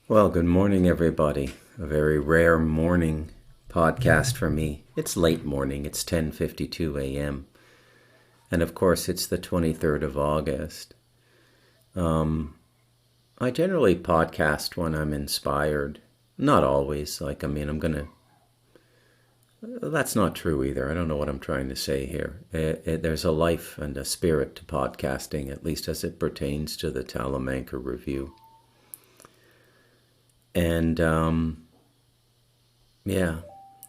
Well, good morning, everybody. A very rare morning podcast for me. It's late morning. It's 10:52 a.m. And of course, it's the 23rd of August. I generally podcast when I'm inspired. Not always. That's not true either. I don't know what I'm trying to say here. There's a life and a spirit to podcasting, at least as it pertains to the Talamanca Review. And,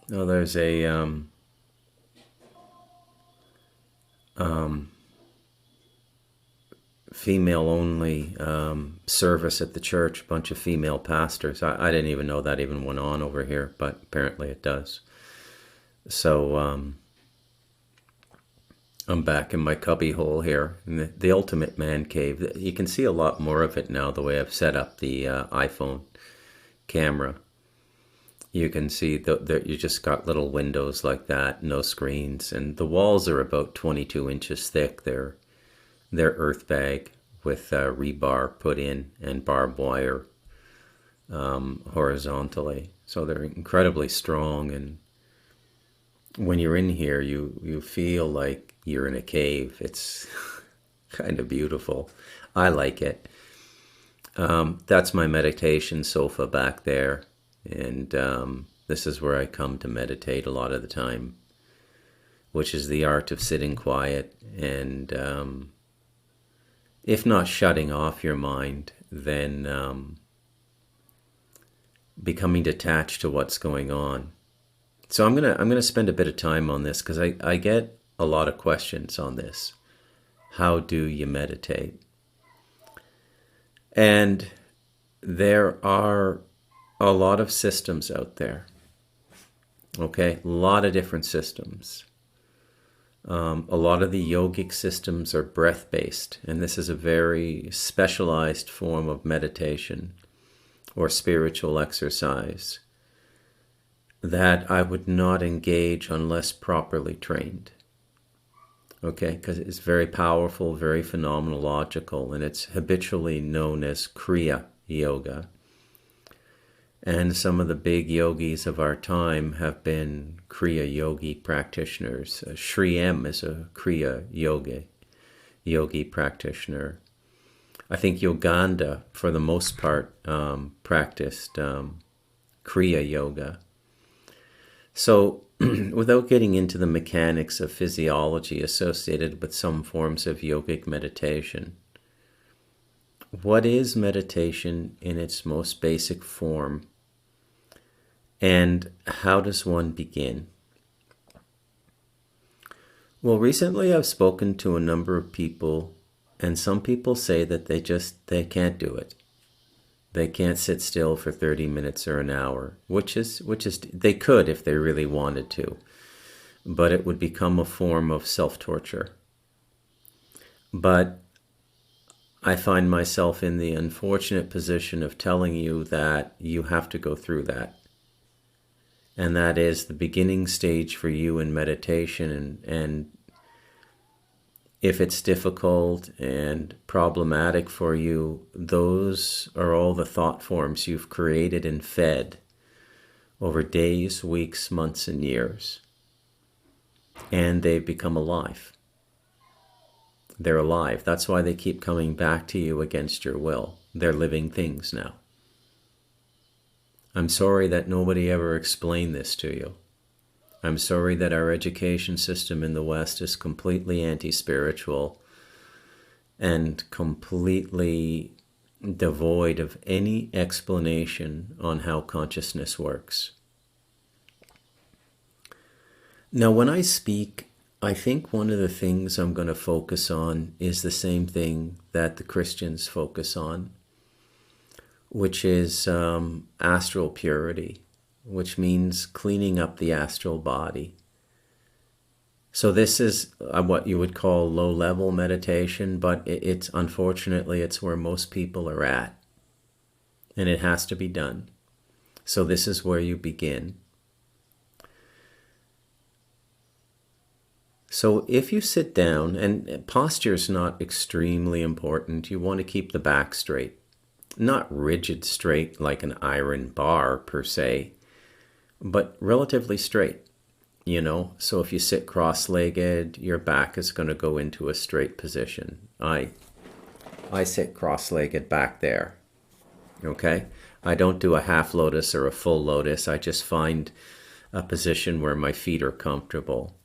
there's a, female-only service at the church, a bunch of female pastors. I didn't even know that even went on over here, but apparently it does. So, I'm back in my cubby hole here, in the ultimate man cave. You can see a lot more of it now, the way I've set up the iPhone camera. You can see that you just got little windows like that, no screens, and the walls are about 22 inches thick. They're earth bag with rebar put in and barbed wire horizontally, so they're incredibly strong. And when you're in here, you feel like you're in a cave. It's kind of beautiful. I like it. That's my meditation sofa back there, and this is where I come to meditate a lot of the time, which is the art of sitting quiet and, if not shutting off your mind, then becoming detached to what's going on. So I'm gonna spend a bit of time on this because I get a lot of questions on this. How do you meditate? And there are a lot of systems out there, okay? A lot of different systems. A lot of the yogic systems are breath-based, and this is a very specialized form of meditation or spiritual exercise that I would not engage unless properly trained. Okay, because it's very powerful, very phenomenological, and it's habitually known as Kriya Yoga. And some of the big yogis of our time have been Kriya Yogi practitioners. Sri M is a Kriya Yogi practitioner. I think Yoganda, for the most part, practiced Kriya Yoga. So, without getting into the mechanics of physiology associated with some forms of yogic meditation, what is meditation in its most basic form, and how does one begin? Well, recently I've spoken to a number of people, and some people say that they can't do it. They can't sit still for 30 minutes or an hour, which is they could if they really wanted to, but it would become a form of self-torture. But I find myself in the unfortunate position of telling you that you have to go through that. And that is the beginning stage for you in meditation, and if it's difficult and problematic for you, those are all the thought forms you've created and fed over days, weeks, months, and years. And they've become alive. They're alive. That's why they keep coming back to you against your will. They're living things now. I'm sorry that nobody ever explained this to you. I'm sorry that our education system in the West is completely anti-spiritual and completely devoid of any explanation on how consciousness works. Now, when I speak, I think one of the things I'm going to focus on is the same thing that the Christians focus on, which is astral purity, which means cleaning up the astral body. So this is what you would call low-level meditation, but it's unfortunately, it's where most people are at. And it has to be done. So this is where you begin. So if you sit down, and posture is not extremely important, you want to keep the back straight. Not rigid straight like an iron bar per se, but relatively straight. So if you sit cross-legged, your back is going to go into a straight position. I sit cross-legged back there. Okay? I don't do a half lotus or a full lotus. I just find a position where my feet are comfortable.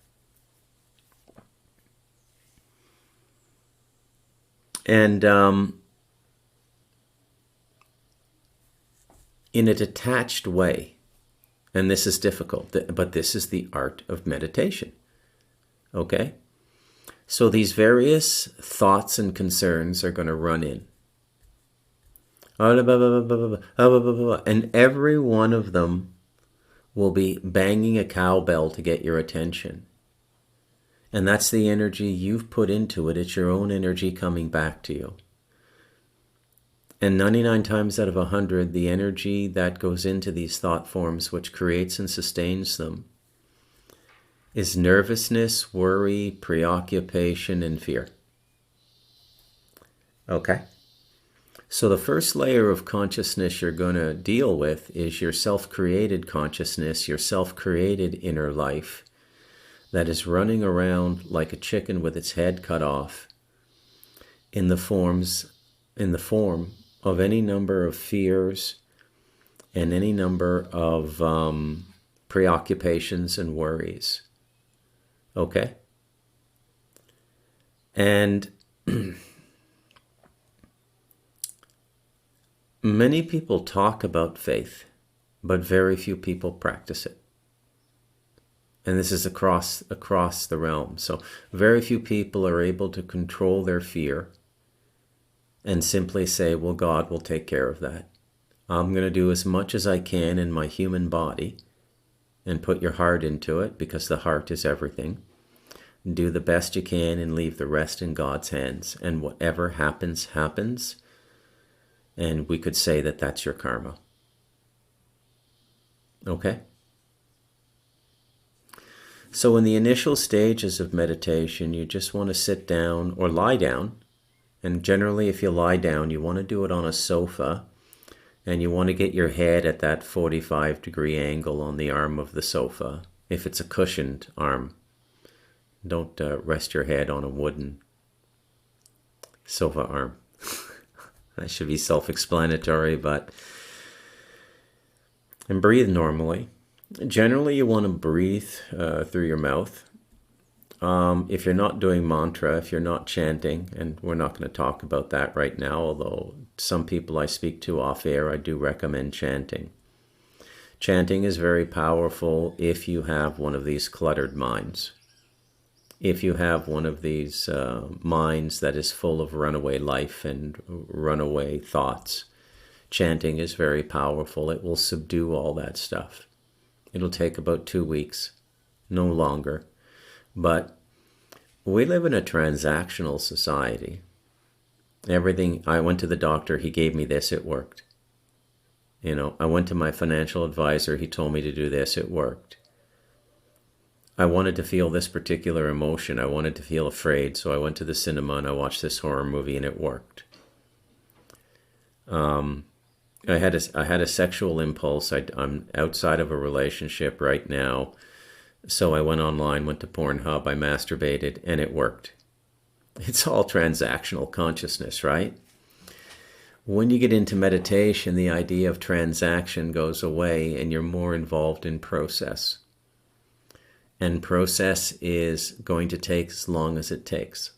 And in a detached way, and this is difficult, but this is the art of meditation. Okay? So these various thoughts and concerns are going to run in. And every one of them will be banging a cowbell to get your attention. And that's the energy you've put into it. It's your own energy coming back to you. And 99 times out of 100, the energy that goes into these thought forms, which creates and sustains them, is nervousness, worry, preoccupation, and fear. Okay? So the first layer of consciousness you're going to deal with is your self-created consciousness, your self-created inner life that is running around like a chicken with its head cut off in the form of any number of fears and any number of preoccupations and worries. Okay? And many people talk about faith, but very few people practice it. And this is across the realm. So very few people are able to control their fear and simply say, well, God will take care of that. I'm going to do as much as I can in my human body and put your heart into it, because the heart is everything. Do the best you can and leave the rest in God's hands. And whatever happens, happens. And we could say that that's your karma. Okay? So in the initial stages of meditation, you just want to sit down or lie down. And generally, if you lie down, you want to do it on a sofa. And you want to get your head at that 45-degree angle on the arm of the sofa. If it's a cushioned arm, don't rest your head on a wooden sofa arm. That should be self-explanatory, and breathe normally. Generally, you want to breathe through your mouth. If you're not doing mantra, if you're not chanting, and we're not going to talk about that right now, although some people I speak to off air, I do recommend chanting. Chanting is very powerful if you have one of these cluttered minds. If you have one of these minds that is full of runaway life and runaway thoughts, chanting is very powerful. It will subdue all that stuff. It'll take about 2 weeks, no longer. But we live in a transactional society. Everything, I went to the doctor, he gave me this, it worked. I went to my financial advisor, he told me to do this, it worked. I wanted to feel this particular emotion. I wanted to feel afraid, so I went to the cinema and I watched this horror movie and it worked. I had a sexual impulse. I'm outside of a relationship right now, so I went online, went to Pornhub, I masturbated, and it worked. It's all transactional consciousness, right? When you get into meditation, the idea of transaction goes away and you're more involved in process. And process is going to take as long as it takes.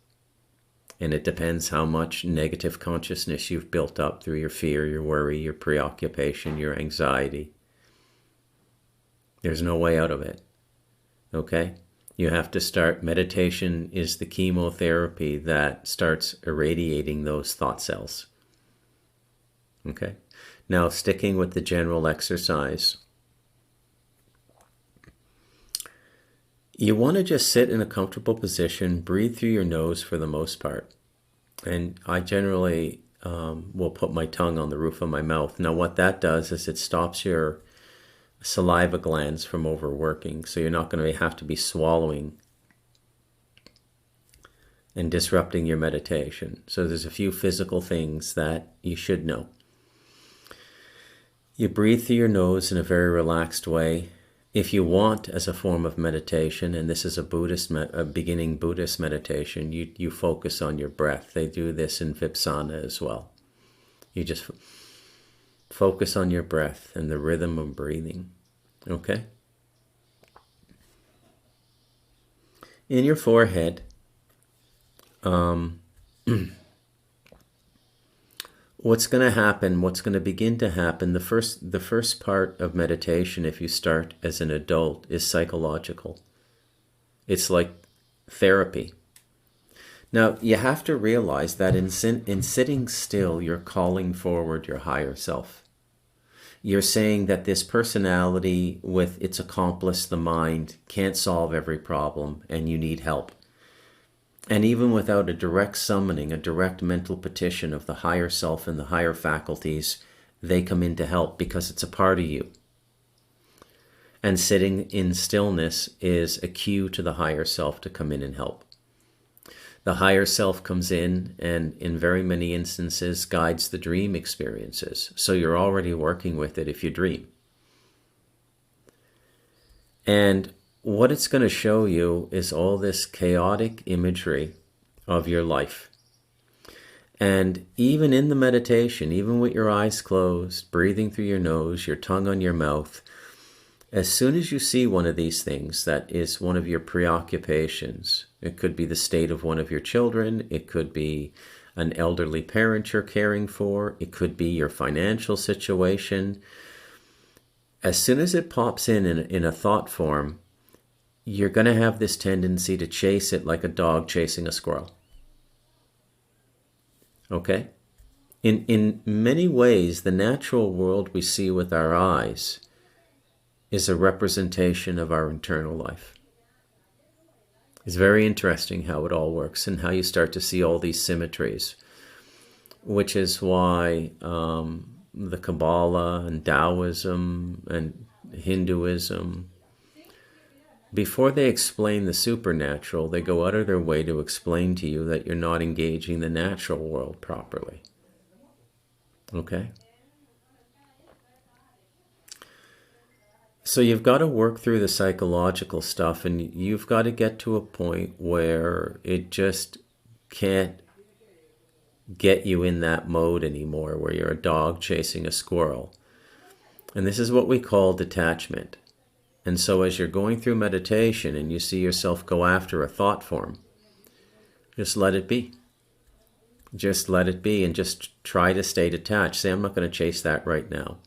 And it depends how much negative consciousness you've built up through your fear, your worry, your preoccupation, your anxiety. There's no way out of it. Okay? You have to start. Meditation is the chemotherapy that starts irradiating those thought cells. Okay? Now, sticking with the general exercise, you want to just sit in a comfortable position, breathe through your nose for the most part. And I generally will put my tongue on the roof of my mouth. Now what that does is it stops your saliva glands from overworking, so you're not going to have to be swallowing and disrupting your meditation. So there's a few physical things that you should know. You breathe through your nose in a very relaxed way. If you want, as a form of meditation, and this is a beginning Buddhist meditation, you focus on your breath. They do this in Vipassana as well. You just focus on your breath and the rhythm of breathing. Okay? In your forehead, what's going to happen, what's going to begin to happen, the first part of meditation, if you start as an adult, is psychological. It's like therapy. Now, you have to realize that in sitting still, you're calling forward your higher self. You're saying that this personality with its accomplice, the mind, can't solve every problem and you need help. And even without a direct summoning, a direct mental petition of the higher self and the higher faculties, they come in to help because it's a part of you. And sitting in stillness is a cue to the higher self to come in and help. The higher self comes in and in very many instances guides the dream experiences. So you're already working with it if you dream. And what it's going to show you is all this chaotic imagery of your life. And even in the meditation, even with your eyes closed, breathing through your nose, your tongue on your mouth, as soon as you see one of these things that is one of your preoccupations, it could be the state of one of your children, it could be an elderly parent you're caring for, it could be your financial situation. As soon as it pops in a thought form, you're going to have this tendency to chase it like a dog chasing a squirrel. Okay? In many ways, the natural world we see with our eyes is a representation of our internal life. It's very interesting how it all works and how you start to see all these symmetries, which is why the Kabbalah and Taoism and Hinduism, before they explain the supernatural, they go out of their way to explain to you that you're not engaging the natural world properly. Okay? So you've got to work through the psychological stuff, and you've got to get to a point where it just can't get you in that mode anymore, where you're a dog chasing a squirrel. And this is what we call detachment. And so as you're going through meditation and you see yourself go after a thought form, just let it be. Just let it be and just try to stay detached. Say, I'm not going to chase that right now.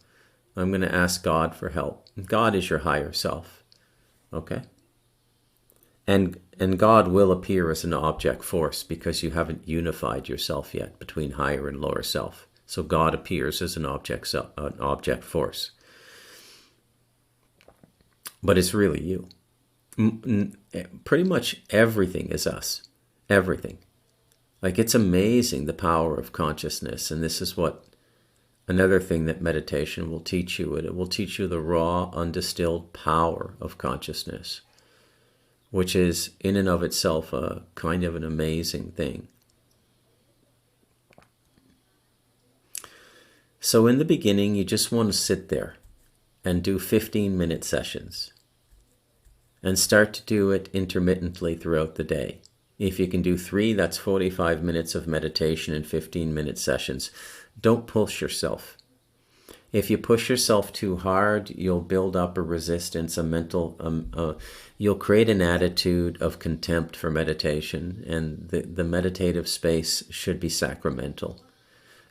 I'm going to ask God for help. God is your higher self. Okay? And God will appear as an object force because you haven't unified yourself yet between higher and lower self. So God appears as an object force. But it's really you. Pretty much everything is us. Everything. Like, it's amazing the power of consciousness. And this is what another thing that meditation will teach you. It will teach you the raw, undistilled power of consciousness, which is in and of itself a kind of an amazing thing. So in the beginning, you just want to sit there and do 15-minute sessions. And start to do it intermittently throughout the day. If you can do 3, that's 45 minutes of meditation in 15-minute sessions. Don't push yourself. If you push yourself too hard, you'll build up a resistance, a mental, you'll create an attitude of contempt for meditation, and the meditative space should be sacramental.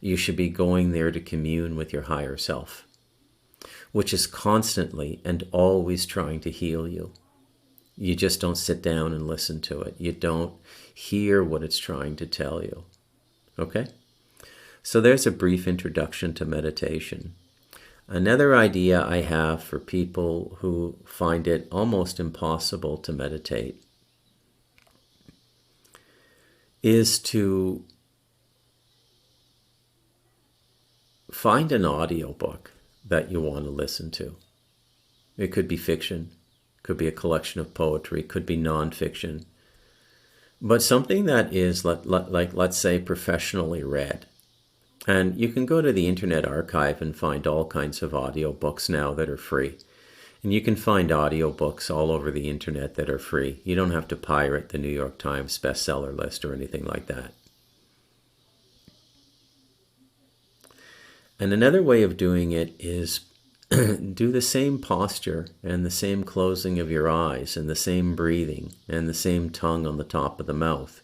You should be going there to commune with your higher self, which is constantly and always trying to heal you. You just don't sit down and listen to it. You don't hear what it's trying to tell you. Okay? So there's a brief introduction to meditation. Another idea I have for people who find it almost impossible to meditate is to find an audiobook that you want to listen to. It could be fiction. Could be a collection of poetry, could be nonfiction. But something that is like, let's say, professionally read. And you can go to the Internet Archive and find all kinds of audiobooks now that are free. And you can find audiobooks all over the internet that are free. You don't have to pirate the New York Times bestseller list or anything like that. And another way of doing it is do the same posture and the same closing of your eyes and the same breathing and the same tongue on the top of the mouth.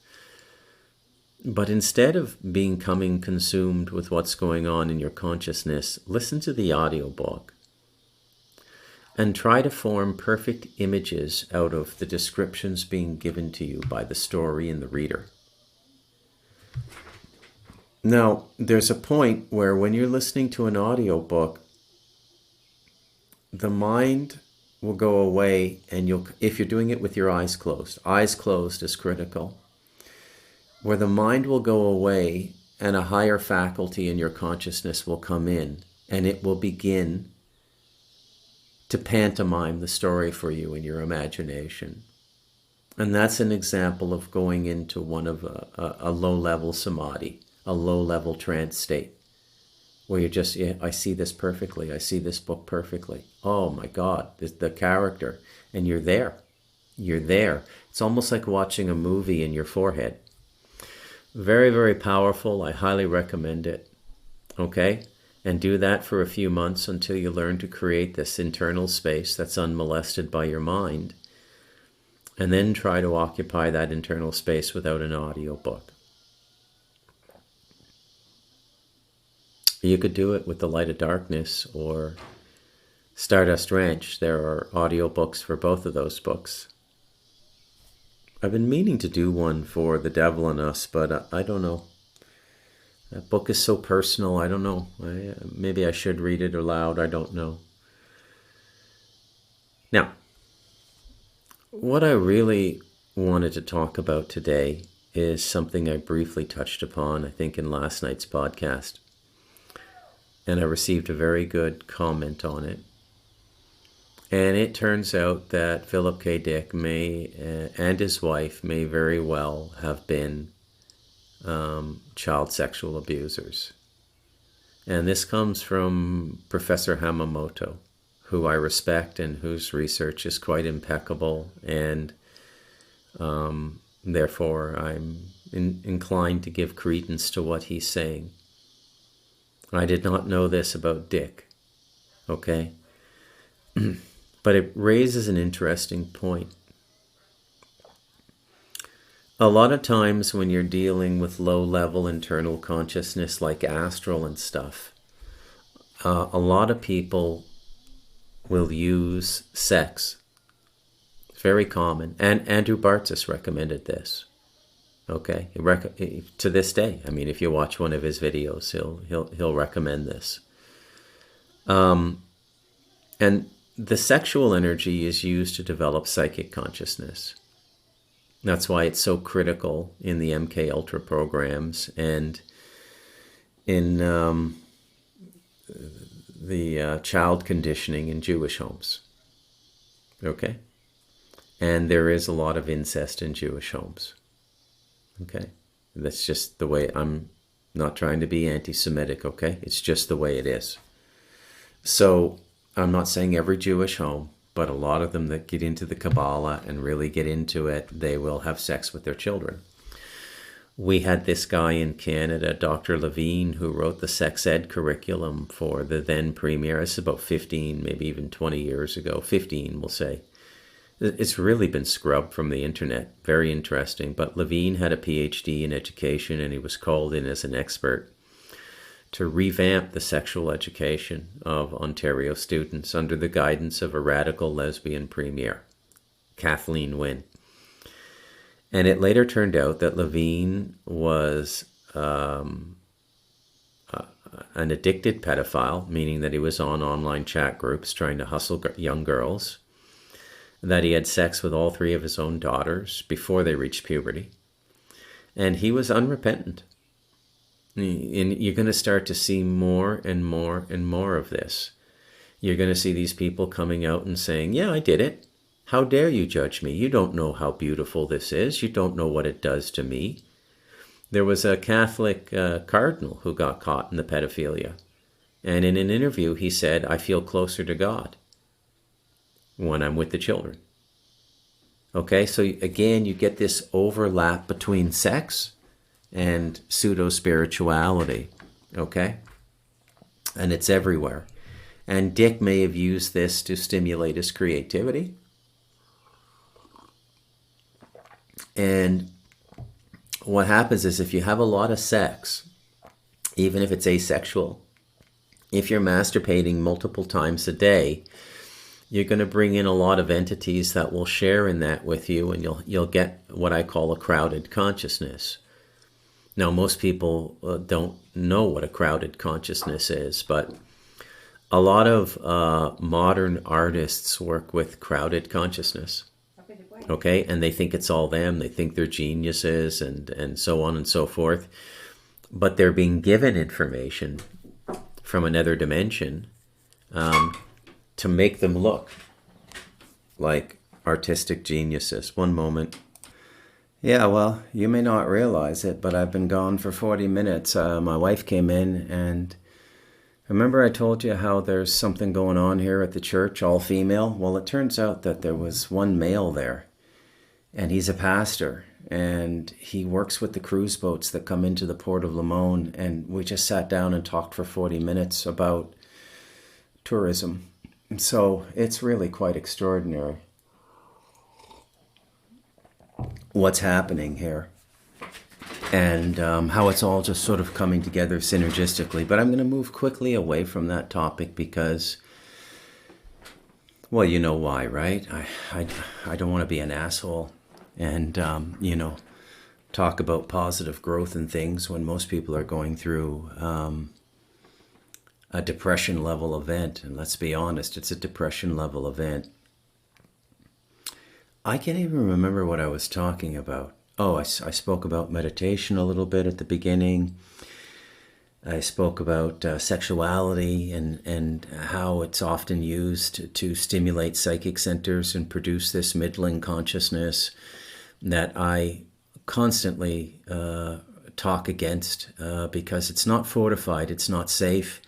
But instead of becoming consumed with what's going on in your consciousness, listen to the audiobook and try to form perfect images out of the descriptions being given to you by the story and the reader. Now, there's a point where when you're listening to an audiobook, the mind will go away, and if you're doing it with your eyes closed is critical, where the mind will go away and a higher faculty in your consciousness will come in, and it will begin to pantomime the story for you in your imagination. And that's an example of going into one of a low-level samadhi, a low-level trance state, where you're just, yeah, I see this perfectly. I see this book perfectly. Oh my God, the character. And you're there. You're there. It's almost like watching a movie in your forehead. Very, very powerful. I highly recommend it. Okay? And do that for a few months until you learn to create this internal space that's unmolested by your mind. And then try to occupy that internal space without an audiobook. You could do it with The Light of Darkness or Stardust Ranch. There are audiobooks for both of those books. I've been meaning to do one for The Devil in Us, but I don't know. That book is so personal. I don't know. Maybe I should read it aloud. I don't know. Now, what I really wanted to talk about today is something I briefly touched upon, I think, in last night's podcast. And I received a very good comment on it. And it turns out that Philip K. Dick and his wife may very well have been child sexual abusers. And this comes from Professor Hamamoto, who I respect and whose research is quite impeccable. And therefore, I'm inclined to give credence to what he's saying. I did not know this about Dick, okay? But it raises an interesting point. A lot of times when you're dealing with low-level internal consciousness like astral and stuff, a lot of people will use sex. It's very common. And Andrew Bartzis recommended this. Okay, to this day. I mean, if you watch one of his videos, he'll recommend this. And the sexual energy is used to develop psychic consciousness. That's why it's so critical in the MK Ultra programs and in the child conditioning in Jewish homes. Okay, and there is a lot of incest in Jewish homes. Okay, that's just the way. I'm not trying to be anti-Semitic, okay? It's just the way it is. So I'm not saying every Jewish home, but a lot of them that get into the Kabbalah and really get into it, they will have sex with their children. We had this guy in Canada, Dr. Levine, who wrote the sex ed curriculum for the then premier. This is about 15, maybe even 20 years ago. 15, we'll say. It's really been scrubbed from the internet. Very interesting. But Levine had a PhD in education, and he was called in as an expert to revamp the sexual education of Ontario students under the guidance of a radical lesbian premier, Kathleen Wynne. And it later turned out that Levine was an addicted pedophile, meaning that he was on online chat groups trying to hustle young girls, that he had sex with all 3 of his own daughters before they reached puberty. And he was unrepentant. And you're going to start to see more and more and more of this. You're going to see these people coming out and saying, yeah, I did it. How dare you judge me? You don't know how beautiful this is. You don't know what it does to me. There was a Catholic cardinal who got caught in the pedophilia. And in an interview, he said, I feel closer to God when I'm with the children. Okay, so again, you get this overlap between sex and pseudo-spirituality. Okay? And it's everywhere. And Dick may have used this to stimulate his creativity. And what happens is if you have a lot of sex, even if it's asexual, if you're masturbating multiple times a day, you're going to bring in a lot of entities that will share in that with you, and you'll get what I call a crowded consciousness. Now, most people don't know what a crowded consciousness is, but a lot of modern artists work with crowded consciousness. Okay, and they think it's all them. They think they're geniuses and so on and so forth. But they're being given information from another dimension to make them look like artistic geniuses. One moment. Yeah, well, you may not realize it, but I've been gone for 40 minutes. My wife came in, and remember I told you how there's something going on here at the church, all female? Well, it turns out that there was one male there, and he's a pastor, and he works with the cruise boats that come into the port of Limon, and we just sat down and talked for 40 minutes about tourism. So it's really quite extraordinary what's happening here, and how it's all just sort of coming together synergistically. But I'm going to move quickly away from that topic because, well, you know why, right? I don't want to be an asshole and, talk about positive growth and things when most people are going through a depression level event. And let's be honest, it's a depression level event. I can't even remember what I was talking about. Oh, I spoke about meditation a little bit at the beginning. I spoke about sexuality and how it's often used to stimulate psychic centers and produce this middling consciousness that I constantly talk against because it's not fortified, it's not safe,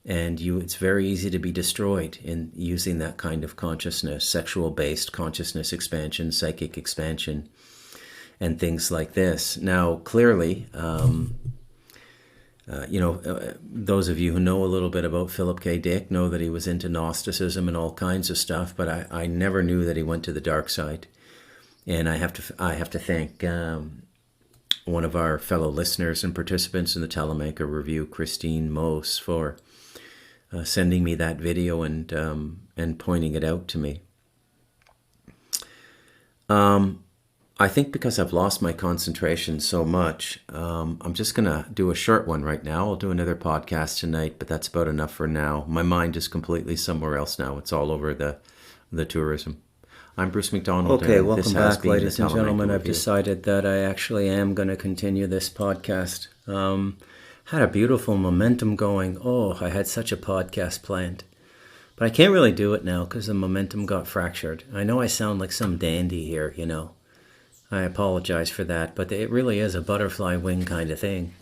and it's very easy to be destroyed in using that kind of consciousness, sexual-based consciousness expansion, psychic expansion, and things like this. Now, clearly, those of you who know a little bit about Philip K. Dick know that he was into Gnosticism and all kinds of stuff, but I never knew that he went to the dark side. And I have to thank one of our fellow listeners and participants in the Telemaker review, Christine Mose, for sending me that video and pointing it out to me. I think because I've lost my concentration so much, I'm just going to do a short one right now. I'll do another podcast tonight, but that's about enough for now. My mind is completely somewhere else now. It's all over the tourism. I'm Bruce McDonald. Okay, welcome back, ladies and gentlemen. I've decided that I actually am going to continue this podcast. Had a beautiful momentum going. Oh, I had such a podcast planned. But I can't really do it now because the momentum got fractured. I know I sound like some dandy here, I apologize for that, but it really is a butterfly wing kind of thing.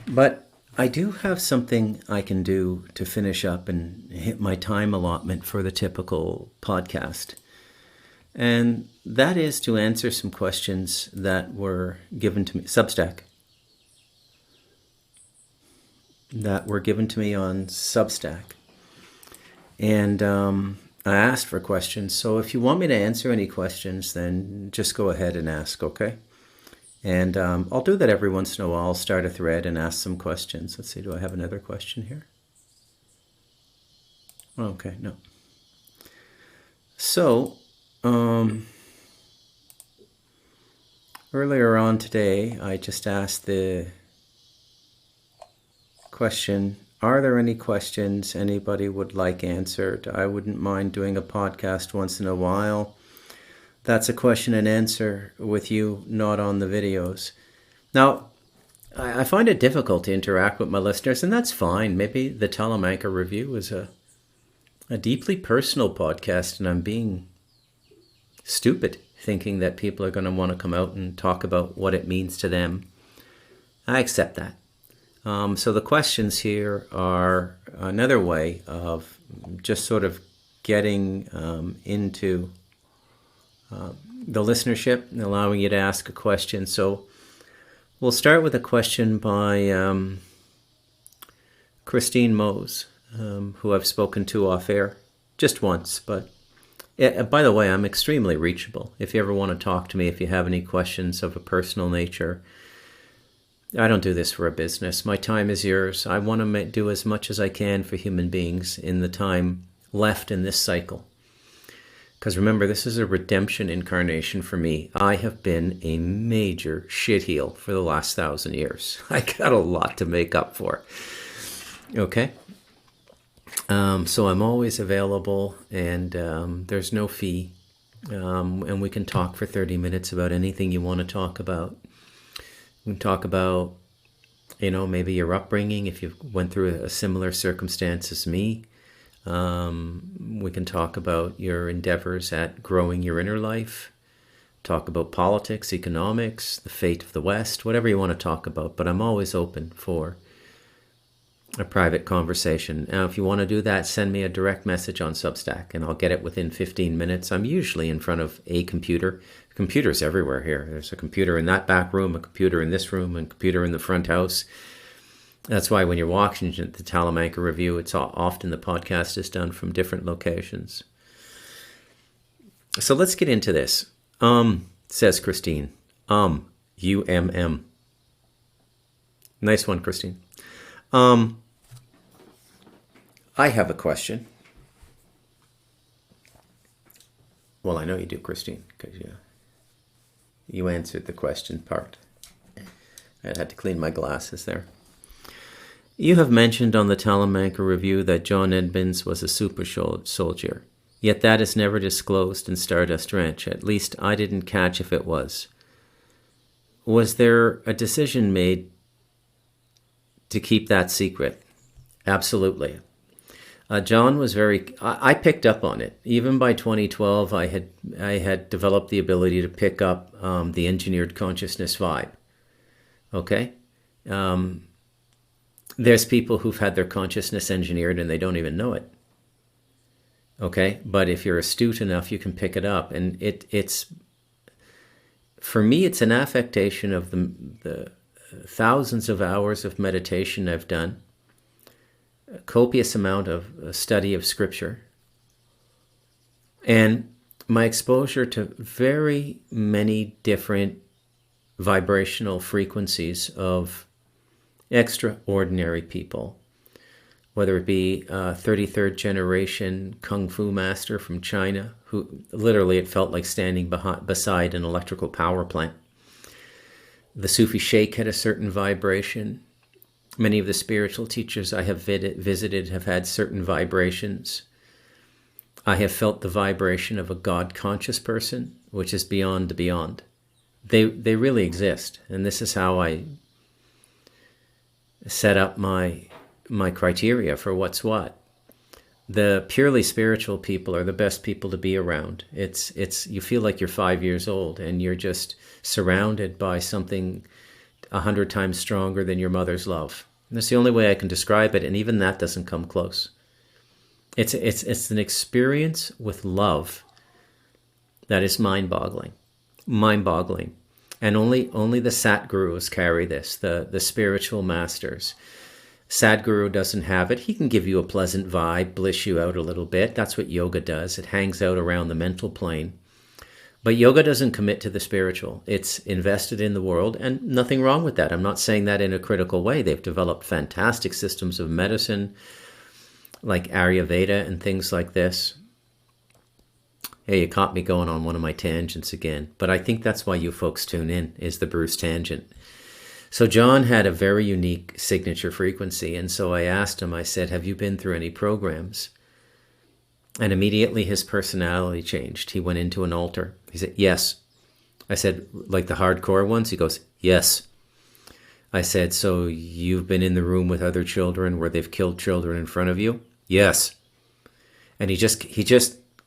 But I do have something I can do to finish up and hit my time allotment for the typical podcast. And that is to answer some questions that were given to me, Substack, that were given to me on Substack. And I asked for questions, so if you want me to answer any questions, then just go ahead and ask, okay? And I'll do that every once in a while. I'll start a thread and ask some questions. Let's see, do I have another question here? Okay, no. So, earlier on today, I just asked the question, are there any questions anybody would like answered? I wouldn't mind doing a podcast once in a while. That's a question and answer with you, not on the videos. Now, I find it difficult to interact with my listeners, and that's fine. Maybe the Telemaker review is a deeply personal podcast, and I'm being stupid thinking that people are going to want to come out and talk about what it means to them. I accept that. So the questions here are another way of just sort of getting into the listenership and allowing you to ask a question. So we'll start with a question by Christine Mose, who I've spoken to off air just once. But by the way, I'm extremely reachable. If you ever want to talk to me, if you have any questions of a personal nature, I don't do this for a business. My time is yours. I want to do as much as I can for human beings in the time left in this cycle. Because remember, this is a redemption incarnation for me. I have been a major shitheel for the last 1,000 years. I got a lot to make up for. Okay? So I'm always available, and there's no fee. And we can talk for 30 minutes about anything you want to talk about. We can talk about, maybe your upbringing, if you went through a similar circumstance as me. We can talk about your endeavors at growing your inner life. Talk about politics, economics, the fate of the West, whatever you want to talk about. But I'm always open for a private conversation. Now, if you want to do that, send me a direct message on Substack, and I'll get it within 15 minutes. I'm usually in front of a computer. Computers everywhere here. There's a computer in that back room, a computer in this room, and a computer in the front house. That's why when you're watching the Talamanca Review, it's often the podcast is done from different locations. So let's get into this. Says Christine. UMM. Nice one, Christine. I have a question. Well, I know you do, Christine, because you answered the question part. I had to clean my glasses there. You have mentioned on the Talamanca Review that John Edmonds was a super soldier, yet that is never disclosed in Stardust Ranch. At least I didn't catch if it was. Was there a decision made to keep that secret? Absolutely. John was I picked up on it. Even by 2012, I had developed the ability to pick up the engineered consciousness vibe. Okay? There's people who've had their consciousness engineered and they don't even know it. Okay? But if you're astute enough, you can pick it up. And it's for me, it's an affectation of the thousands of hours of meditation I've done, a copious amount of study of scripture, and my exposure to very many different vibrational frequencies of extraordinary people, whether it be a 33rd generation Kung Fu master from China, who literally it felt like standing beside an electrical power plant. The Sufi Sheikh had a certain vibration. Many of the spiritual teachers I have visited have had certain vibrations. I have felt the vibration of a God-conscious person, which is beyond the beyond. They really exist, and this is how I set up my criteria for what's what. The purely spiritual people are the best people to be around. It's you feel like you're 5 years old, and you're just surrounded by something 100 times stronger than your mother's love. And that's the only way I can describe it, and even that doesn't come close. It's an experience with love that is mind-boggling, and only the Satgurus carry this, the spiritual masters. Sadhguru doesn't have it. He can give you a pleasant vibe, bliss you out a little bit. That's what yoga does. It hangs out around the mental plane. But yoga doesn't commit to the spiritual. It's invested in the world, and nothing wrong with that. I'm not saying that in a critical way. They've developed fantastic systems of medicine, like Ayurveda and things like this. Hey, you caught me going on one of my tangents again. But I think that's why you folks tune in, is the Bruce Tangent. So John had a very unique signature frequency, and so I asked him, I said, have you been through any programs? And immediately his personality changed. He went into an altar. He said, yes. I said, like the hardcore ones? He goes, yes. I said, so you've been in the room with other children where they've killed children in front of you? Yes. And he just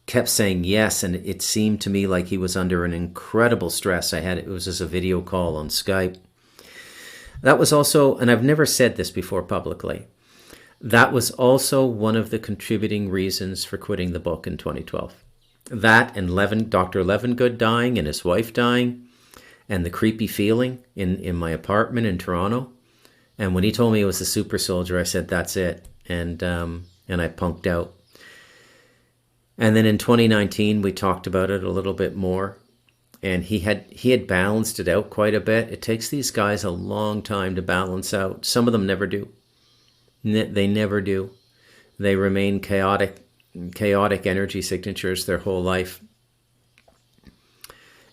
kept saying yes, and it seemed to me like he was under an incredible stress. It was as a video call on Skype. That was also, and I've never said this before publicly, that was also one of the contributing reasons for quitting the book in 2012. That and Dr. Levengood dying and his wife dying, and the creepy feeling in my apartment in Toronto. And when he told me it was a super soldier, I said, that's it. And I punked out. And then in 2019, we talked about it a little bit more. And he had balanced it out quite a bit. It takes these guys a long time to balance out. Some of them never do. They never do. They remain chaotic energy signatures their whole life.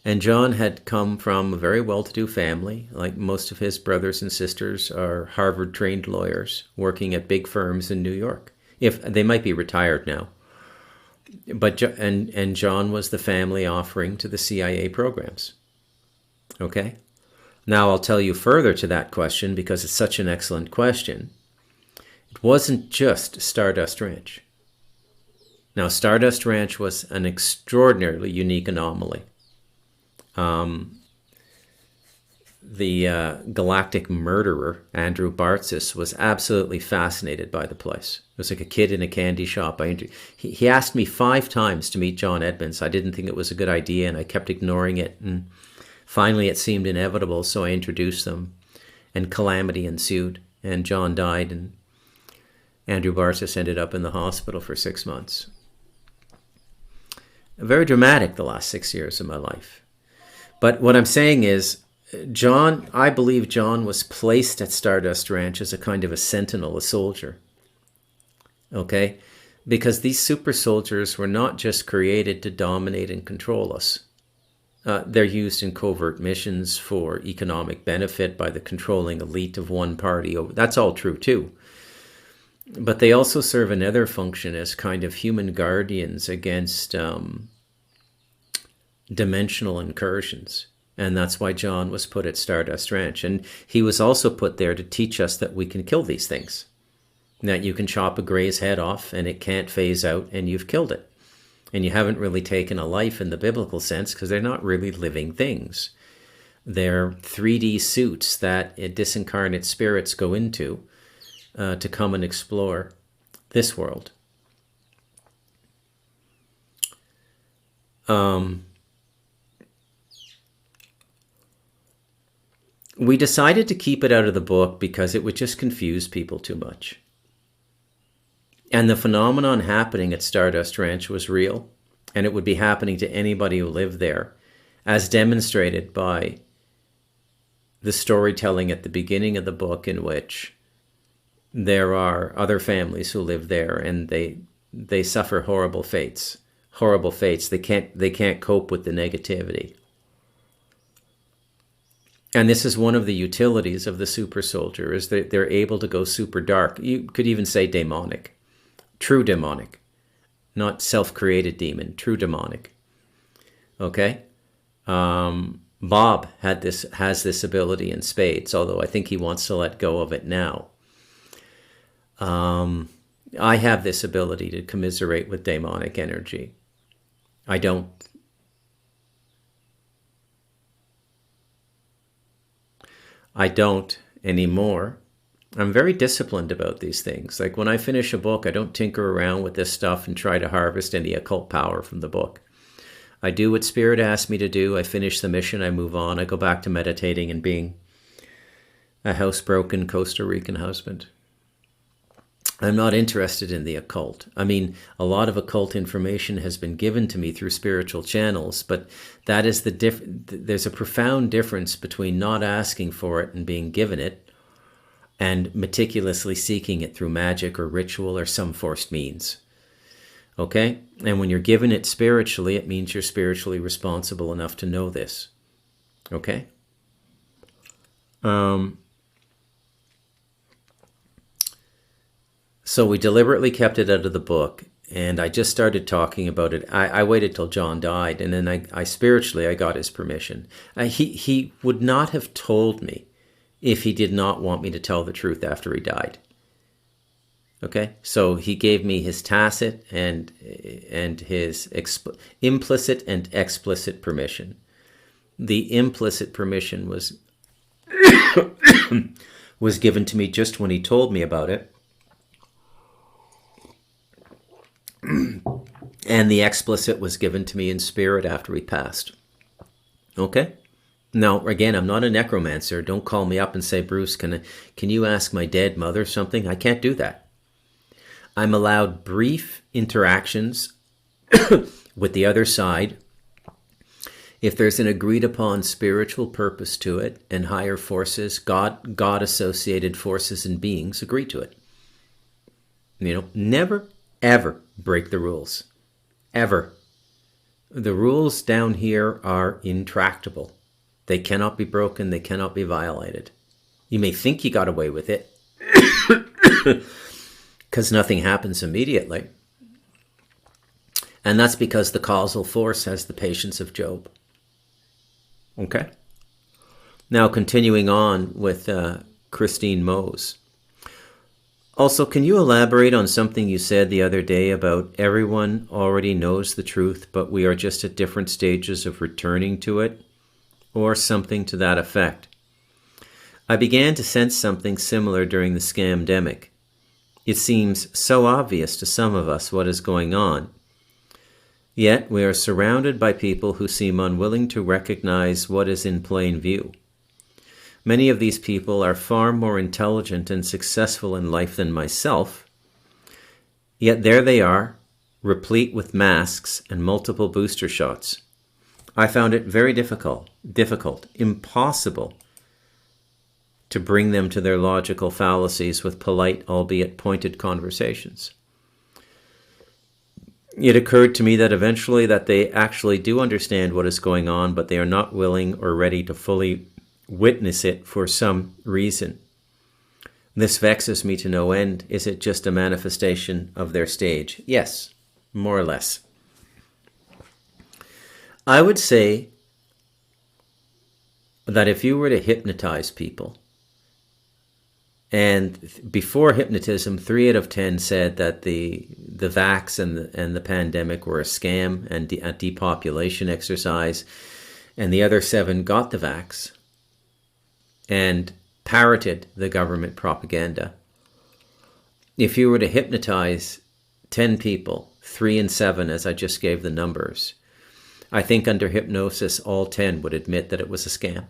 And John had come from a very well-to-do family. Like most of his brothers and sisters are Harvard-trained lawyers working at big firms in New York. If they might be retired now. But John was the family offering to the CIA programs. Okay? Now I'll tell you further to that question because it's such an excellent question. It wasn't just Stardust Ranch. Now, Stardust Ranch was an extraordinarily unique anomaly. The galactic murderer, Andrew Bartzis, was absolutely fascinated by the place. It was like a kid in a candy shop. He asked me 5 times to meet John Edmonds. I didn't think it was a good idea, and I kept ignoring it. And finally, it seemed inevitable, so I introduced them. And calamity ensued, and John died, and Andrew Bartzis ended up in the hospital for 6 months. Very dramatic, the last 6 years of my life. But what I'm saying is, I believe John was placed at Stardust Ranch as a kind of a sentinel, a soldier. Okay? Because these super soldiers were not just created to dominate and control us. They're used in covert missions for economic benefit by the controlling elite of one party. That's all true too. But they also serve another function as kind of human guardians against dimensional incursions. And that's why John was put at Stardust Ranch. And he was also put there to teach us that we can kill these things. That you can chop a gray's head off and it can't phase out and you've killed it. And you haven't really taken a life in the biblical sense because they're not really living things. They're 3D suits that disincarnate spirits go into to come and explore this world. We decided to keep it out of the book because it would just confuse people too much. And the phenomenon happening at Stardust Ranch was real, and it would be happening to anybody who lived there, as demonstrated by the storytelling at the beginning of the book, in which there are other families who live there, and they suffer horrible fates. Horrible fates. They can't cope with the negativity. And this is one of the utilities of the super soldier, is that they're able to go super dark. You could even say demonic. True demonic. Not self-created demon. True demonic. Okay? Bob has this ability in spades, although I think he wants to let go of it now. I have this ability to commiserate with demonic energy. I don't. I don't anymore. I'm very disciplined about these things. Like when I finish a book, I don't tinker around with this stuff and try to harvest any occult power from the book. I do what Spirit asked me to do. I finish the mission. I move on. I go back to meditating and being a housebroken Costa Rican husband. I'm not interested in the occult. I mean, a lot of occult information has been given to me through spiritual channels, but that is there's a profound difference between not asking for it and being given it, and meticulously seeking it through magic or ritual or some forced means. Okay? And when you're given it spiritually, it means you're spiritually responsible enough to know this. Okay? So we deliberately kept it out of the book, and I just started talking about it. I waited till John died, and then I spiritually got his permission. He would not have told me if he did not want me to tell the truth after he died. Okay, so he gave me his tacit and his implicit and explicit permission. The implicit permission was given to me just when he told me about it, and the explicit was given to me in spirit after he passed. Okay. Now, again, I'm not a necromancer. Don't call me up and say, Bruce, can you ask my dead mother something? I can't do that. I'm allowed brief interactions with the other side if there's an agreed upon spiritual purpose to it and higher forces, God associated forces and beings agree to it. Never, ever break the rules. Ever. The rules down here are intractable. They cannot be broken. They cannot be violated. You may think you got away with it because nothing happens immediately. And that's because the causal force has the patience of Job. Okay? Now, continuing on with Christine Mose. Also, can you elaborate on something you said the other day about everyone already knows the truth, but we are just at different stages of returning to it? Or something to that effect. I began to sense something similar during the scamdemic. It seems so obvious to some of us what is going on. Yet we are surrounded by people who seem unwilling to recognize what is in plain view. Many of these people are far more intelligent and successful in life than myself. Yet there they are, replete with masks and multiple booster shots. I found it very difficult, impossible to bring them to their logical fallacies with polite, albeit pointed conversations. It occurred to me that eventually that they actually do understand what is going on, but they are not willing or ready to fully witness it for some reason. This vexes me to no end. Is it just a manifestation of their stage? Yes, more or less. I would say that if you were to hypnotize people, and before hypnotism, 3 out of 10 said that the vax and the pandemic were a scam and a depopulation exercise, and the other 7 got the vax and parroted the government propaganda. If you were to hypnotize 10 people, 3 and 7, as I just gave the numbers, I think under hypnosis, all 10 would admit that it was a scam.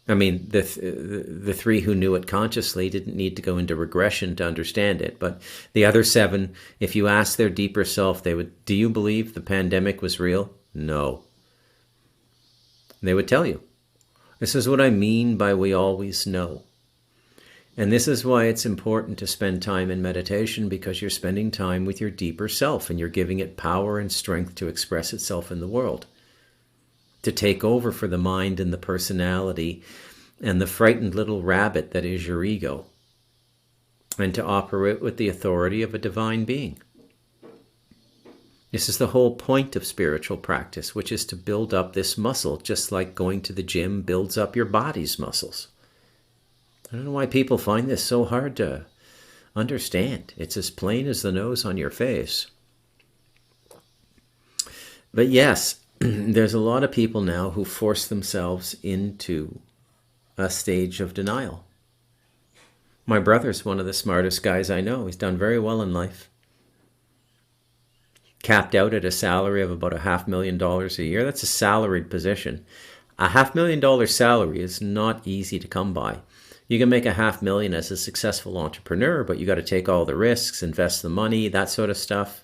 I mean, the 3 who knew it consciously didn't need to go into regression to understand it. But the other 7, if you ask their deeper self, they would, do you believe the pandemic was real? No. They would tell you. This is what I mean by we always know. And this is why it's important to spend time in meditation, because you're spending time with your deeper self and you're giving it power and strength to express itself in the world, to take over for the mind and the personality and the frightened little rabbit that is your ego, and to operate with the authority of a divine being. This is the whole point of spiritual practice, which is to build up this muscle, just like going to the gym builds up your body's muscles. I don't know why people find this so hard to understand. It's as plain as the nose on your face. But yes, there's a lot of people now who force themselves into a stage of denial. My brother's one of the smartest guys I know. He's done very well in life. Capped out at a salary of about $500,000 a year. That's a salaried position. A $500,000 salary is not easy to come by. You can make $500,000 as a successful entrepreneur, but you got to take all the risks, invest the money, that sort of stuff.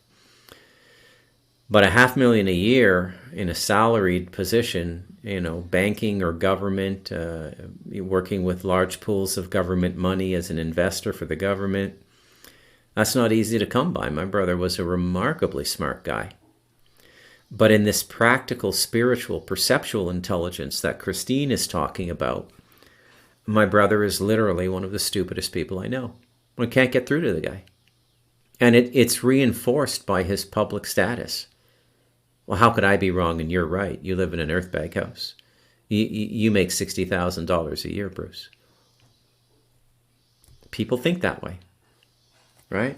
But $500,000 a year in a salaried position, banking or government, working with large pools of government money as an investor for the government, that's not easy to come by. My brother was a remarkably smart guy. But in this practical, spiritual, perceptual intelligence that Christine is talking about, my brother is literally one of the stupidest people I know. I can't get through to the guy. And it's reinforced by his public status. Well, how could I be wrong and you're right? You live in an earthbag house. You make $60,000 a year, Bruce. People think that way. right?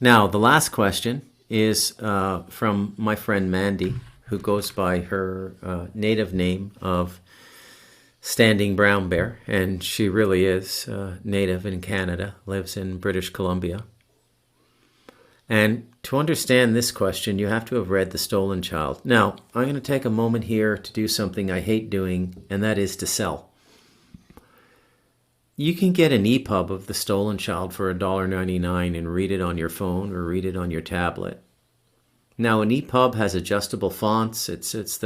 Now, the last question is from my friend Mandy, who goes by her native name of Standing Brown Bear, and she really is native in Canada, lives in British Columbia. And to understand this question, you have to have read The Stolen Child. Now, I'm going to take a moment here to do something I hate doing, and that is to sell. You can get an EPUB of The Stolen Child for $1.99 and read it on your phone or read it on your tablet. Now, an EPUB has adjustable fonts. It's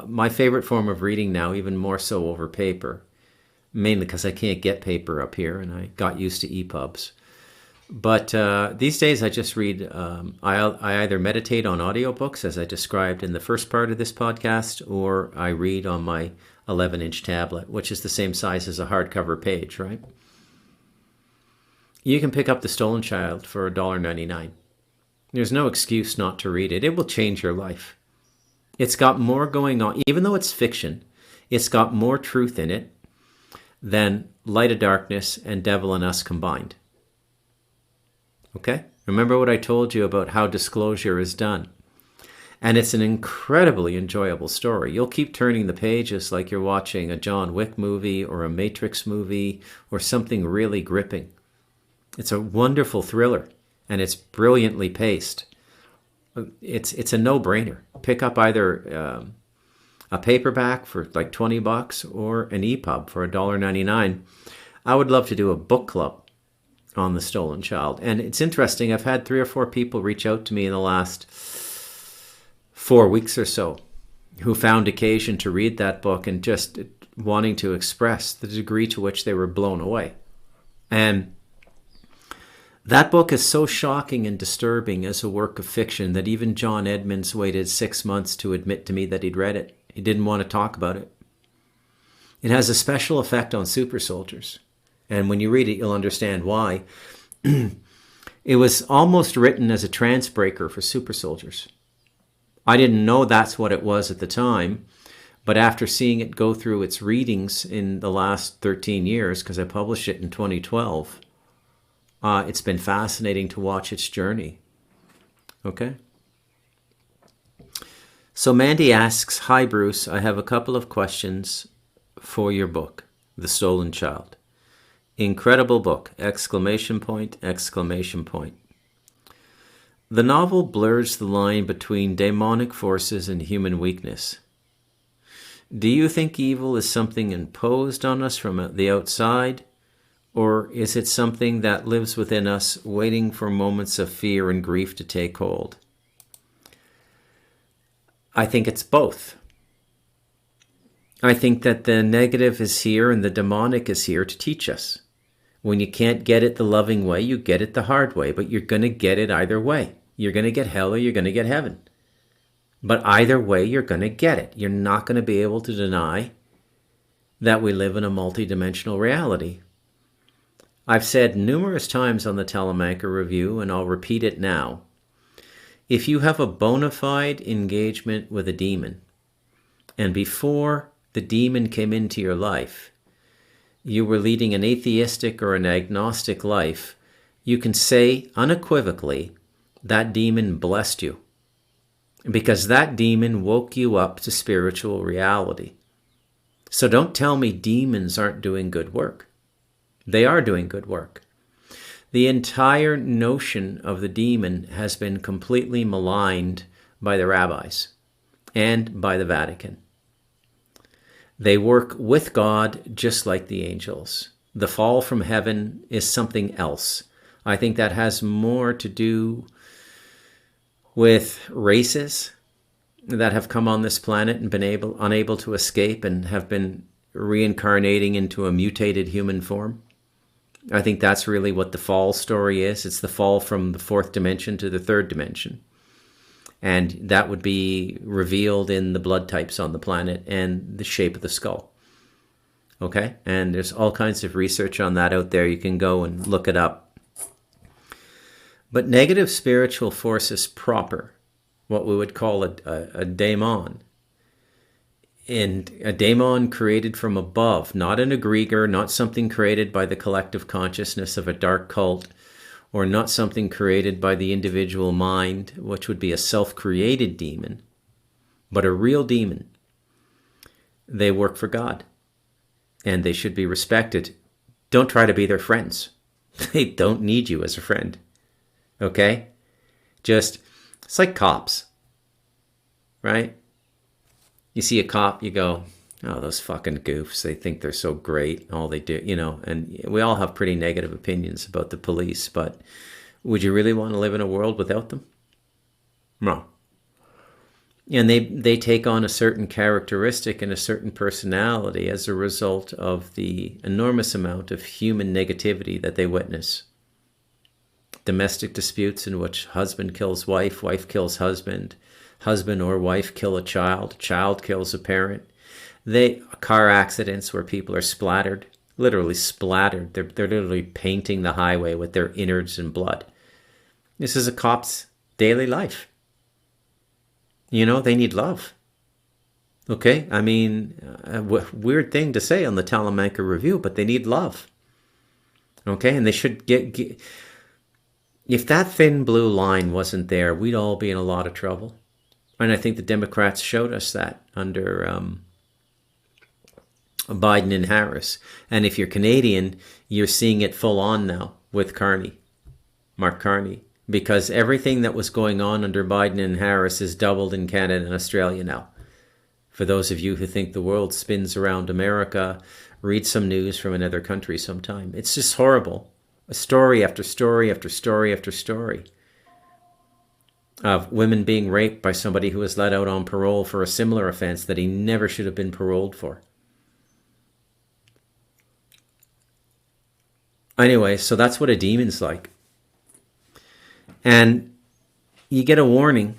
my favorite form of reading now, even more so over paper, mainly because I can't get paper up here, and I got used to EPUBs. But these days I just read, I either meditate on audiobooks, as I described in the first part of this podcast, or I read on my 11-inch tablet, which is the same size as a hardcover page, right? You can pick up The Stolen Child for $1.99. There's no excuse not to read it. It will change your life. It's got more going on. Even though it's fiction, it's got more truth in it than Light of Darkness and Devil and Us combined. Okay? Remember what I told you about how disclosure is done. And it's an incredibly enjoyable story. You'll keep turning the pages like you're watching a John Wick movie or a Matrix movie or something really gripping. It's a wonderful thriller, and it's brilliantly paced. It's a no-brainer. Pick up either a paperback for like $20 or an EPUB for $1.99. I would love to do a book club on The Stolen Child. And it's interesting, I've had 3 or 4 people reach out to me in the last 4 weeks or so who found occasion to read that book and just wanting to express the degree to which they were blown away. And that book is so shocking and disturbing as a work of fiction that even John Edmonds waited 6 months to admit to me that he'd read it. He didn't want to talk about it. It has a special effect on super soldiers. And when you read it, you'll understand why. It was almost written as a trance breaker for super soldiers. I didn't know that's what it was at the time, but after seeing it go through its readings in the last 13 years, because I published it in 2012, it's been fascinating to watch its journey. Okay? So Mandy asks, "Hi Bruce, I have a couple of questions for your book, The Stolen Child. Incredible book! Exclamation point, exclamation point. The novel blurs the line between demonic forces and human weakness. Do you think evil is something imposed on us from the outside, or is it something that lives within us, waiting for moments of fear and grief to take hold?" I think it's both. I think that the negative is here and the demonic is here to teach us. When you can't get it the loving way, you get it the hard way, but you're going to get it either way. You're going to get hell or you're going to get heaven. But either way, you're going to get it. You're not going to be able to deny that we live in a multidimensional reality. I've said numerous times on the Telemancer Review, and I'll repeat it now. If you have a bona fide engagement with a demon, and before the demon came into your life, you were leading an atheistic or an agnostic life, you can say unequivocally that demon blessed you, because that demon woke you up to spiritual reality. So don't tell me demons aren't doing good work. They are doing good work. The entire notion of the demon has been completely maligned by the rabbis and by the Vatican. They work with God just like the angels. The fall from heaven is something else. I think that has more to do with races that have come on this planet and been unable to escape and have been reincarnating into a mutated human form. I think that's really what the fall story is. It's the fall from the 4th dimension to the 3rd dimension. And that would be revealed in the blood types on the planet and the shape of the skull. Okay? And there's all kinds of research on that out there. You can go and look it up. But negative spiritual forces proper, what we would call a daemon, And a daemon created from above, not an egregor, not something created by the collective consciousness of a dark cult, or not something created by the individual mind, which would be a self-created demon, but a real demon. They work for God, and they should be respected. Don't try to be their friends. They don't need you as a friend. Okay? It's like cops, right? You see a cop, you go, oh, those fucking goofs, they think they're so great, all they do, and we all have pretty negative opinions about the police, but would you really want to live in a world without them? No. And they take on a certain characteristic and a certain personality as a result of the enormous amount of human negativity that they witness. Domestic disputes in which husband kills wife, wife kills husband or wife kill a child kills a parent. Car accidents where people are splattered, literally splattered. They're literally painting the highway with their innards and blood. This is a cop's daily life. They need love. Okay? I mean, a weird thing to say on the Talamanca Review, but they need love. Okay? And they should get if that thin blue line wasn't there, we'd all be in a lot of trouble. And I think the Democrats showed us that under Biden and Harris. And if you're Canadian, you're seeing it full on now with Mark Carney. Because everything that was going on under Biden and Harris is doubled in Canada and Australia now. For those of you who think the world spins around America, read some news from another country sometime. It's just horrible. A story after story after story after story of women being raped by somebody who was let out on parole for a similar offense that he never should have been paroled for. Anyway, so that's what a demon's like. And you get a warning.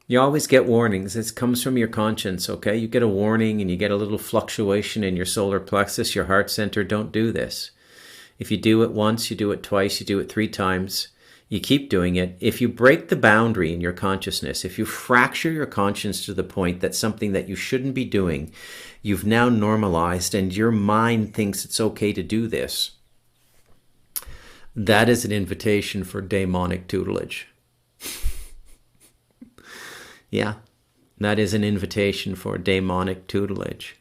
You always get warnings. It comes from your conscience, okay? You get a warning and you get a little fluctuation in your solar plexus, your heart center. Don't do this. If you do it once, you do it twice, you do it 3 times, you keep doing it. If you break the boundary in your consciousness, if you fracture your conscience to the point that something that you shouldn't be doing, you've now normalized and your mind thinks it's okay to do this, that is an invitation for demonic tutelage. Yeah, that is an invitation for demonic tutelage.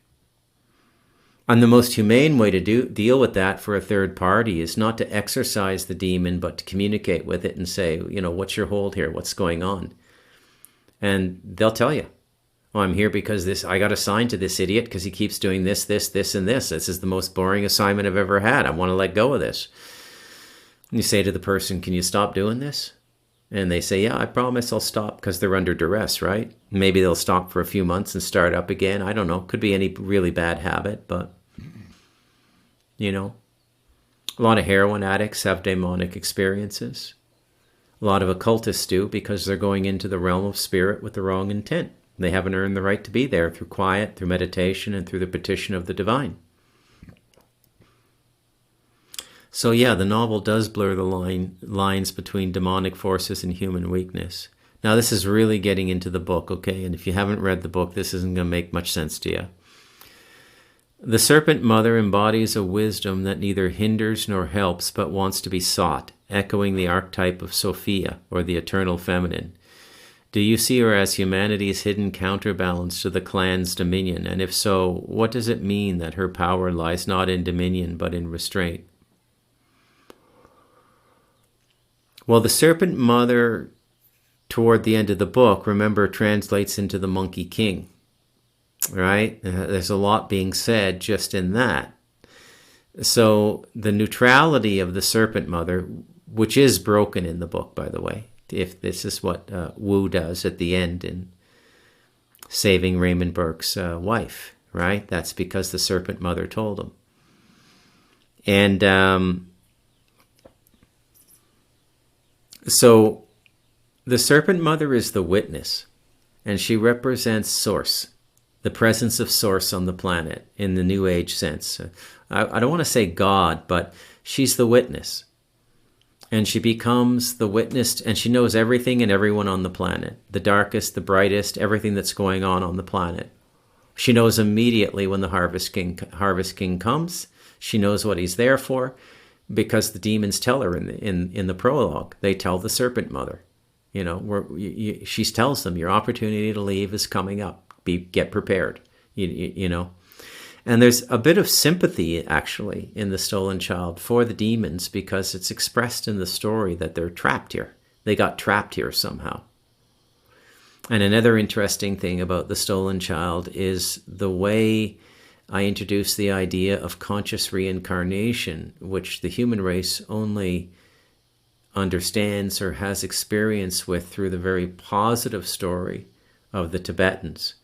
And the most humane way to deal with that for a third party is not to exorcise the demon, but to communicate with it and say, what's your hold here? What's going on? And they'll tell you, oh, I'm here because I got assigned to this idiot because he keeps doing this, this, and this. This is the most boring assignment I've ever had. I want to let go of this. And you say to the person, can you stop doing this? And they say, yeah, I promise I'll stop, because they're under duress, right? Maybe they'll stop for a few months and start up again. I don't know. Could be any really bad habit, but a lot of heroin addicts have demonic experiences. A lot of occultists do, because they're going into the realm of spirit with the wrong intent. They haven't earned the right to be there through quiet, through meditation, and through the petition of the divine. So yeah, the novel does blur the lines between demonic forces and human weakness. Now this is really getting into the book, okay? And if you haven't read the book, this isn't going to make much sense to you. The serpent mother embodies a wisdom that neither hinders nor helps, but wants to be sought, echoing the archetype of Sophia, or the eternal feminine. Do you see her as humanity's hidden counterbalance to the clan's dominion? And if so, what does it mean that her power lies not in dominion, but in restraint? Well, the serpent mother, toward the end of the book, remember, translates into the monkey king. Right? There's a lot being said just in that. So the neutrality of the serpent mother, which is broken in the book, by the way, if this is what Wu does at the end in saving Raymond Burke's wife, right? That's because the serpent mother told him. And so the serpent mother is the witness, and she represents source. The presence of source on the planet in the New Age sense. I don't want to say God, but she's the witness. And she becomes the witness, and she knows everything and everyone on the planet. The darkest, the brightest, everything that's going on the planet. She knows immediately when the Harvest King comes. She knows what he's there for, because the demons tell her in the prologue. They tell the Serpent Mother, she tells them, your opportunity to leave is coming up. Get prepared, you know. And there's a bit of sympathy, actually, in The Stolen Child for the demons, because it's expressed in the story that they're trapped here. They got trapped here somehow. And another interesting thing about The Stolen Child is the way I introduce the idea of conscious reincarnation, which the human race only understands or has experience with through the very positive story of the Tibetans.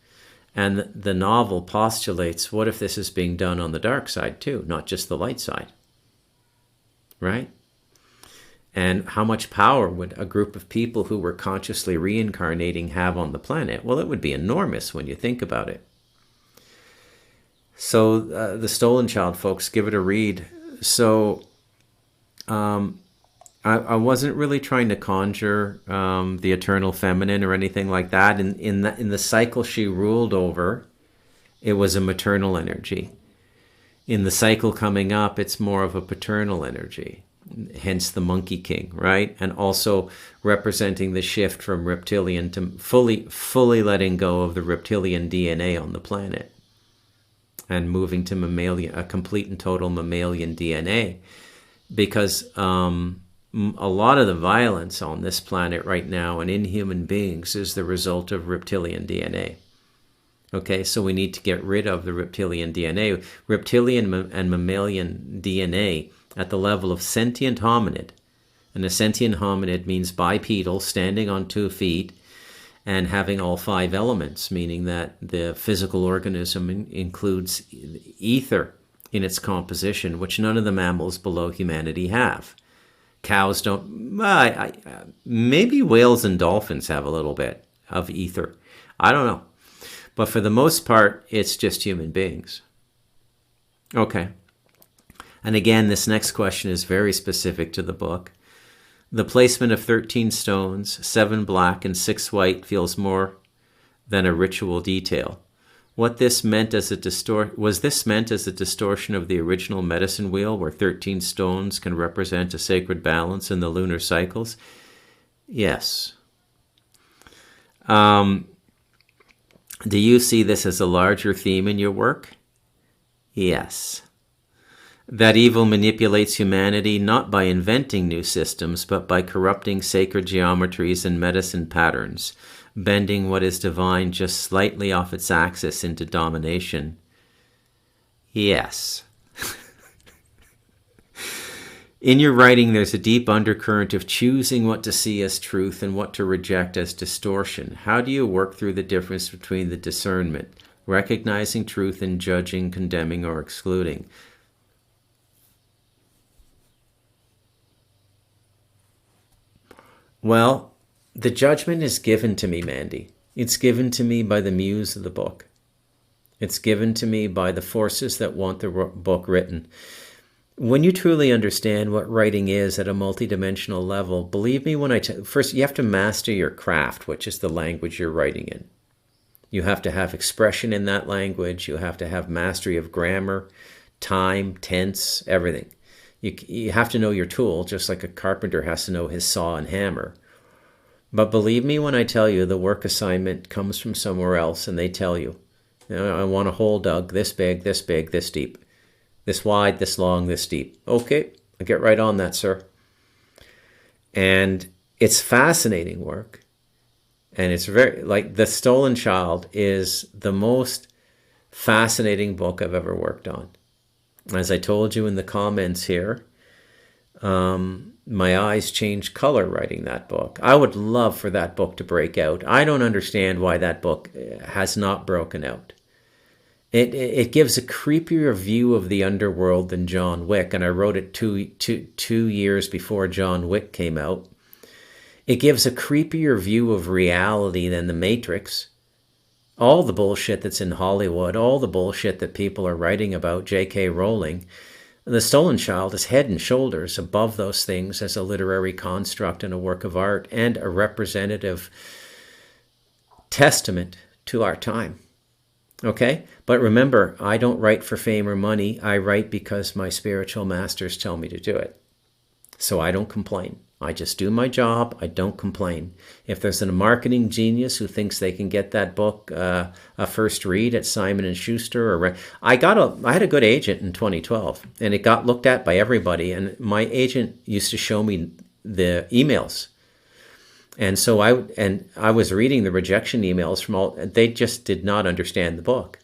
And the novel postulates, what if this is being done on the dark side too, not just the light side? Right? And how much power would a group of people who were consciously reincarnating have on the planet? Well, it would be enormous when you think about it. So The Stolen Child, folks, give it a read. So I wasn't really trying to conjure the eternal feminine or anything like that. In the cycle she ruled over, it was a maternal energy. In the cycle coming up, it's more of a paternal energy. Hence the Monkey King, right? And also representing the shift from reptilian to fully letting go of the reptilian DNA on the planet, and moving to mammalian, a complete and total mammalian DNA, because a lot of the violence on this planet right now and in human beings is the result of reptilian DNA. Okay, so we need to get rid of the reptilian DNA. Reptilian and mammalian DNA at the level of sentient hominid. And a sentient hominid means bipedal, standing on 2 feet, and having all 5 elements, meaning that the physical organism includes ether in its composition, which none of the mammals below humanity have. Cows don't, maybe whales and dolphins have a little bit of ether. I don't know. But for the most part, it's just human beings. Okay. And again, this next question is very specific to the book. The placement of 13 stones, 7 black and 6 white, feels more than a ritual detail. Was this meant as a distortion of the original medicine wheel, where 13 stones can represent a sacred balance in the lunar cycles? Yes. Do you see this as a larger theme in your work? Yes. That evil manipulates humanity not by inventing new systems, but by corrupting sacred geometries and medicine patterns, bending what is divine just slightly off its axis into domination. Yes. In your writing, there's a deep undercurrent of choosing what to see as truth and what to reject as distortion. How do you work through the difference between the discernment, recognizing truth and judging, condemning, or excluding? Well, the judgment is given to me, Mandy. It's given to me by the muse of the book. It's given to me by the forces that want the book written. When you truly understand what writing is at a multidimensional level, believe me when first you have to master your craft, which is the language you're writing in. You have to have expression in that language. You have to have mastery of grammar, time, tense, everything. You have to know your tool, just like a carpenter has to know his saw and hammer. But believe me when I tell you the work assignment comes from somewhere else, and they tell you, I want a hole dug this big, this deep. This wide, this long, this deep. Okay, I'll get right on that, sir. And it's fascinating work. And it's very, like, The Stolen Child is the most fascinating book I've ever worked on. As I told you in the comments here, my eyes changed color writing that book. I would love for that book to break out. I don't understand why that book has not broken out. It gives a creepier view of the underworld than John Wick, and I wrote it two years before John Wick came out. It gives a creepier view of reality than The Matrix. All the bullshit that's in Hollywood, all the bullshit that people are writing about, J.K. Rowling, The Stolen Child is head and shoulders above those things as a literary construct and a work of art and a representative testament to our time. Okay? But remember, I don't write for fame or money. I write because my spiritual masters tell me to do it. So I don't complain. I just do my job. I don't complain. If there's a marketing genius who thinks they can get that book a first read at Simon & Schuster, I had a good agent in 2012, and it got looked at by everybody. And my agent used to show me the emails, and so I was reading the rejection emails from all. They just did not understand the book.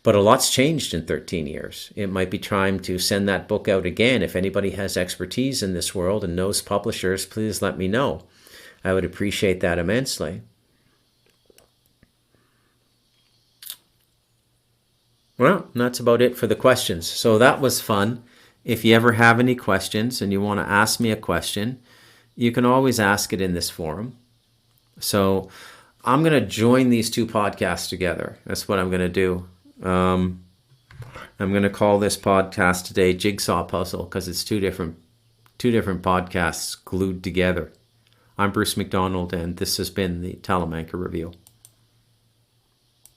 But a lot's changed in 13 years. It might be time to send that book out again. If anybody has expertise in this world and knows publishers, please let me know. I would appreciate that immensely. Well, that's about it for the questions. So that was fun. If you ever have any questions and you want to ask me a question, you can always ask it in this forum. So I'm going to join these two podcasts together. That's what I'm going to do. I'm going to call this podcast today Jigsaw Puzzle because it's two different podcasts glued together. I'm Bruce McDonald, and this has been the Talamanca Review.